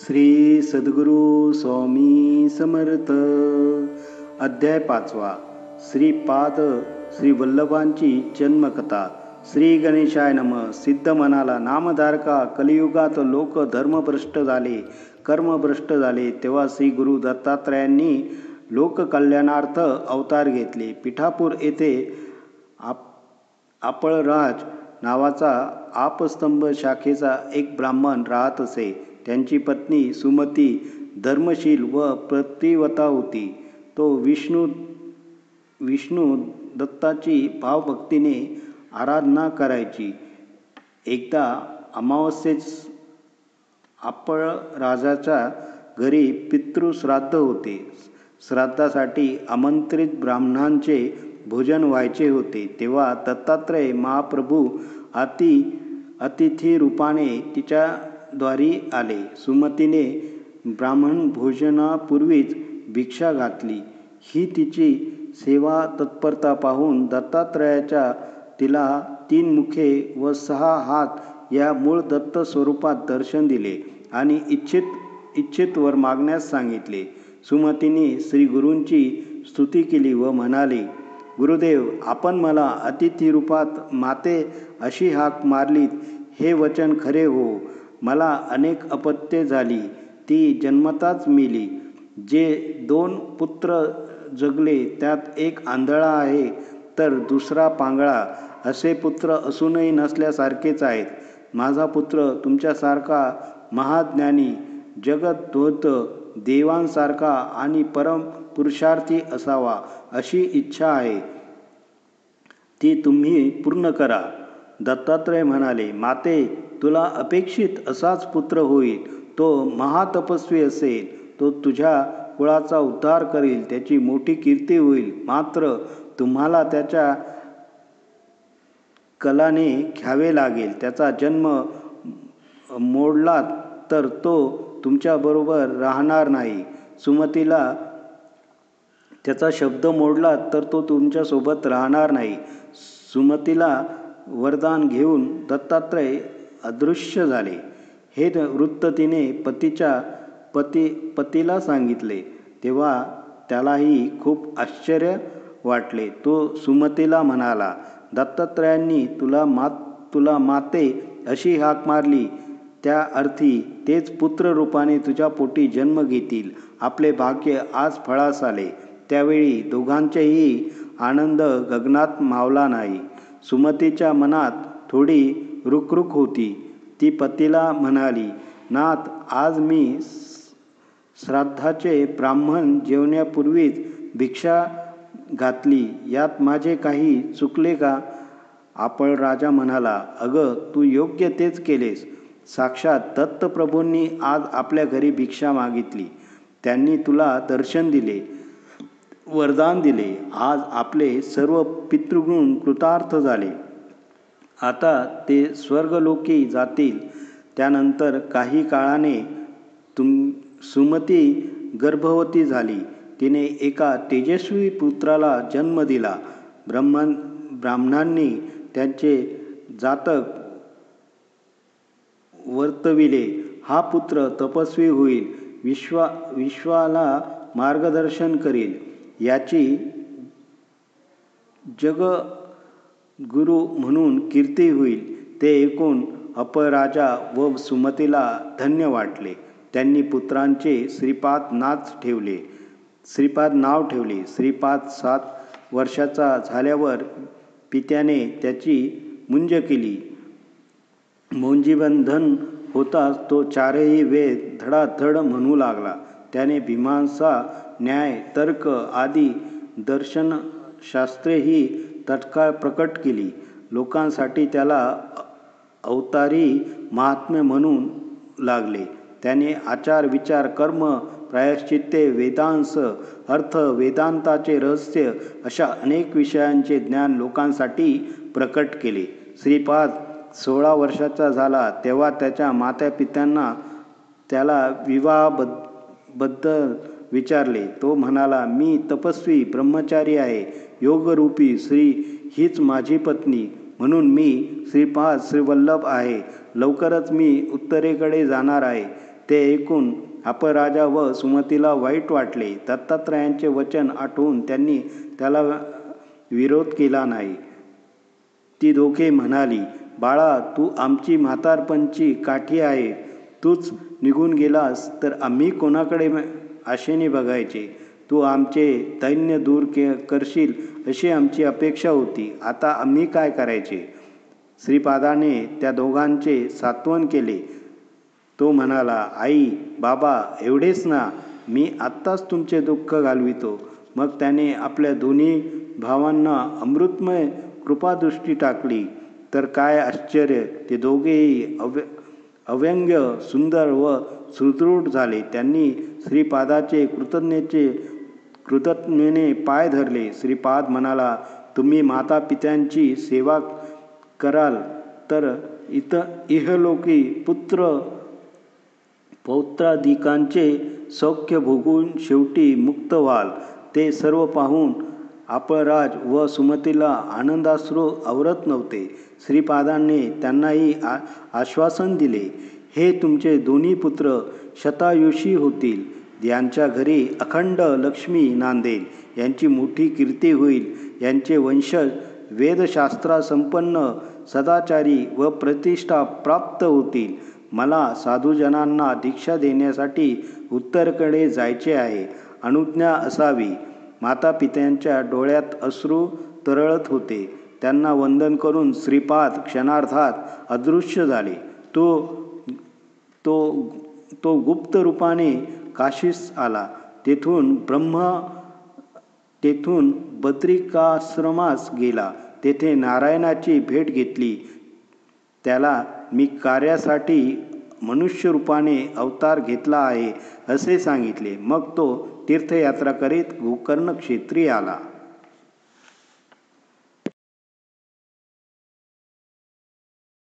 श्री सद्गुरु स्वामी समर्थ. अध्याय 5. श्रीपाद श्री वल्लभांची जन्मकथा. श्री गणेशाय नमः. सिद्ध म्हणाला, नामधारका, कलियुगात लोक धर्मभ्रष्ट झाले, कर्मभ्रष्ट झाले, तेव्हा श्री गुरु दत्तात्रयांनी लोककल्याणार्थ अवतार घेतले. पिठापूर येथे आपळराज नावाचा आपस्तंभ शाखेचा एक ब्राह्मण राहत असे. त्यांची पत्नी सुमती धर्मशील व प्रतिवता होती. तो विष्णू दत्ताची भावभक्तीने आराधना करायची. एकदा अमावस्येस आपळराजाच्या घरी पितृश्राद्ध होते. श्राद्धासाठी आमंत्रित ब्राह्मणांचे भोजन व्हायचे होते. तेव्हा दत्तात्रय महाप्रभू अतिथी रूपाने तिच्या द्वारी आले. सुमतीने ब्राह्मण भोजनापूर्वीच भिक्षा घातली. ही तिची सेवा तत्परता पाहून दत्तात्रयाच्या तिला 3 मुखे व 6 हात या मूळ दत्त स्वरूपात दर्शन दिले आणि इच्छित वर मागण्यास सांगितले. सुमतीने श्री गुरूंची स्तुती केली व म्हणाली, गुरुदेव, आपण मला अतिथी रूपात माते अशी हाक मारलीत, हे वचन खरे हो. मला अनेक अपत्ये झाली, ती जन्मताच मेली. जे 2 पुत्र जगले त्यात एक आंधळा आहे तर दुसरा पांगळा. असे पुत्र असूनही नसल्यासारखेच आहेत. माझा पुत्र तुमच्यासारखा महाज्ञानी, जगद्धोत, देवांसारखा आणि परम पुरुषार्थी असावा अशी इच्छा आहे. ती तुम्ही पूर्ण करा. दत्तात्रय म्हणाले, माते, तुला अपेक्षित असाच पुत्र होईल. तो महातपस्वी असेल. तो तुझ्या कुळाचा उद्धार करेल. त्याची मोठी कीर्ती होईल. मात्र तुम्हाला त्याच्या कलाने घ्यावे लागेल. त्याचा जन्म मोडलात तर तो तुमच्याबरोबर राहणार नाही. सुमतीला त्याचा शब्द मोडला तर तो तुमच्यासोबत राहणार नाही. सुमतीला वरदान घेऊन दत्तात्रय अदृश्य झाले. हे वृत्त तिने पतीला सांगितले. तेव्हा त्यालाही खूप आश्चर्य वाटले. तो सुमतीला म्हणाला, दत्तात्रयांनी तुला माते अशी हाक मारली, त्या अर्थी तेच पुत्र रूपाने तुझ्या पोटी जन्म घेतील. आपले भाग्य आज फळास आले. त्यावेळी दोघांचेही आनंद गगनात मावला नाही. सुमतीच्या मनात थोडी रुखरुख होती. ती पतीला म्हणाली, नाथ, आज मी श्राद्धाचे ब्राह्मण जेवण्यापूर्वीच भिक्षा घातली. यात माझे काही चुकले का? आपळराजा म्हणाला, अगं, तू योग्य तेच केलेस. साक्षात दत्तप्रभूंनी आज आपल्या घरी भिक्षा मागितली. त्यांनी तुला दर्शन दिले, वरदान दिले. आज आपले सर्व पितृगुण कृतार्थ झाले. आता ते स्वर्गलोकी जातील. त्यानंतर काही काळाने सुमती गर्भवती झाली. तिने एका तेजस्वी पुत्राला जन्म दिला. ब्राह्मणांनी त्यांचे जातक वर्तविले. हा पुत्र तपस्वी होईल, विश्वाला मार्गदर्शन करेल, याची जगद्गुरू म्हणून कीर्ती होईल. ते ऐकून आपळराजा व सुमतीला धन्य वाटले. त्यांनी पुत्रांचे श्रीपाद नाव ठेवले. श्रीपाद 7 वर्षाचा झाल्यावर पित्याने त्याची मुंज केली. मौंजीबंधन होताच तो 4ही वेद धडाधड म्हणू लागला. त्याने मीमांसा, न्याय, तर्क आदी दर्शनशास्त्रेही तत्काळ प्रकट केली. लोकांसाठी त्याला अवतारी महात्म्य म्हणू लागले. त्याने आचार, विचार, कर्म, प्रायश्चित्ते, वेदांश, अर्थ, वेदांताचे रहस्य अशा अनेक विषयांचे ज्ञान लोकांसाठी प्रकट केले. श्रीपाद 16 वर्षाचा झाला तेव्हा त्याच्या मातापित्यांना त्याला विवाहाबद्दल विचारले. तो म्हणाला, मी तपस्वी ब्रह्मचारी आहे. योगरूपी श्री हीच माझी पत्नी, म्हणून मी श्रीपाद श्रीवल्लभ आहे. लवकरच मी उत्तरेकडे जाणार आहे. ते ऐकून अपराजा व सुमतीला वाईट वाटले. दत्तात्रयांचे वचन आठवून त्यांनी त्याला विरोध केला नाही. ती दोघे म्हणाली, बाळा, तू आमची म्हातारपणची काठी आहे. तूच निघून गेलास तर आम्ही कोणाकडे आशेने बघायचे. तू आमचे दैन्य दूर करशील अशी आमची अपेक्षा होती. आता आम्ही काय करायचे? श्रीपादाने त्या दोघांचे सांत्वन केले. तो म्हणाला, आई, बाबा, एवढेच ना, मी आत्ताच तुमचे दुःख घालवितो. मग त्याने आपल्या दोन्ही भावांना अमृतमय कृपादृष्टी टाकली. तर काय आश्चर्य, ते दोघेही अव्यंग्य, सुंदर व सुदृढ झाले. त्यांनी श्रीपादाचे कृतज्ञतेने पाय धरले. श्रीपाद म्हणाला, तुम्ही माता पित्यांची सेवा कराल तर इहलोकी पौत्रादिकांचे सौख्य भोगून शेवटी मुक्त व्हाल. ते सर्व पाहून अपराज व सुमतीला आनंदाश्रू आवरत नव्हते. श्रीपादांनी त्यांनाही आश्वासन दिले, हे तुमचे दोन्ही पुत्र शतायुषी होतील. यांच्या घरी अखंड लक्ष्मी नांदेल. यांची मोठी कीर्ती होईल. यांचे वंशज वेदशास्त्रासंपन्न, सदाचारी व प्रतिष्ठा प्राप्त होतील. मला साधुजनांना दीक्षा देण्यासाठी उत्तरेकडे जायचे आहे. अनुज्ञा असावी. मातापित्यांच्या डोळ्यात अश्रू तरळत होते. त्यांना वंदन करून श्रीपाद क्षणार्धात अदृश्य झाले. तो गुप्त रूपाने काशीस आला. तेथून बद्रिकाश्रमास गेला. तेथे नारायणाची भेट घेतली. त्याला मी कार्यासाठी मनुष्य रूपाने अवतार घेतला आहे असे सांगितले. मग तो तीर्थयात्रा करीत गोकर्ण क्षेत्री आला.